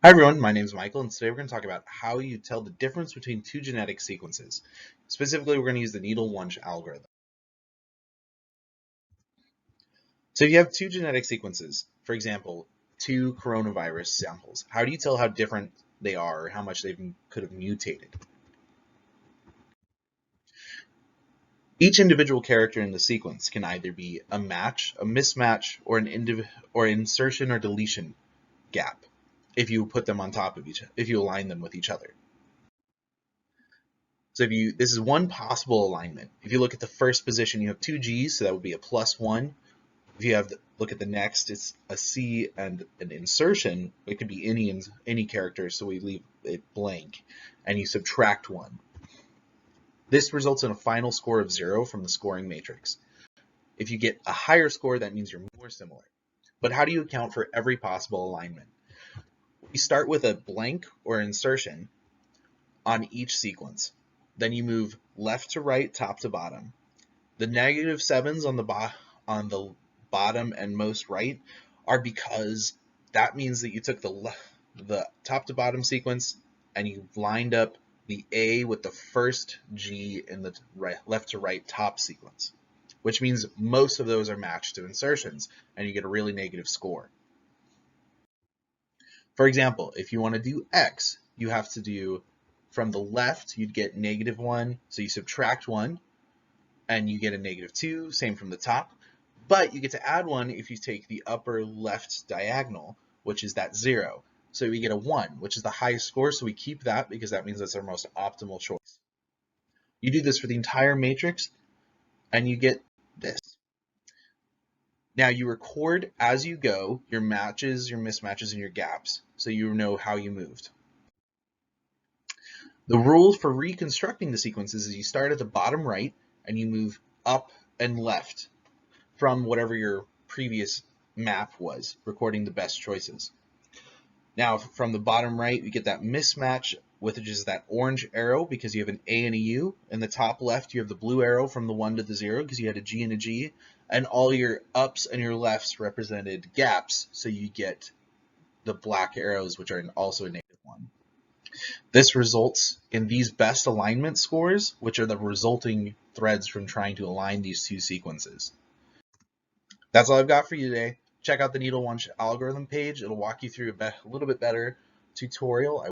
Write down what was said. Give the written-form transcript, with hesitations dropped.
Hi everyone, my name is Michael, and today we're going to talk about how you tell the difference between two genetic sequences. Specifically, we're going to use the Needle-Wunsch algorithm. So if you have two genetic sequences, for example, two coronavirus samples, how do you tell how different they are or how much they could have mutated? Each individual character in the sequence can either be a match, a mismatch, or an insertion or deletion gap if you put them on top of if you align them with each other. So this is one possible alignment. If you look at the first position, you have two G's, so that would be a +1. If you look at the next, it's a C and an insertion. It could be any character, so we leave it blank, and you subtract 1. This results in a final score of 0 from the scoring matrix. If you get a higher score, that means you're more similar. But how do you account for every possible alignment? We start with a blank or insertion on each sequence. Then you move left to right, top to bottom. The -7s on the bottom and most right are because that means that you took the top to bottom sequence and you lined up the A with the first G in the left to right top sequence, which means most of those are matched to insertions, and you get a really negative score. For example, if you want to do X, you have to do from the left, you'd get -1, so you subtract 1, and you get a -2, same from the top. But you get to add 1 if you take the upper left diagonal, which is that 0. So we get a 1, which is the highest score, so we keep that because that means that's our most optimal choice. You do this for the entire matrix, and you get this. Now you record as you go your matches, your mismatches, and your gaps, so you know how you moved. The rule for reconstructing the sequences is you start at the bottom right and you move up and left from whatever your previous map was, recording the best choices. Now from the bottom right, we get that mismatch, which is that orange arrow because you have an A and a U. In the top left, you have the blue arrow from the 1 to the 0 because you had a G and a G. And all your ups and your lefts represented gaps, so you get the black arrows, which are also a -1. This results in these best alignment scores, which are the resulting threads from trying to align these two sequences. That's all I've got for you today. Check out the Needle-Wunsch algorithm page. It'll walk you through a little bit better tutorial.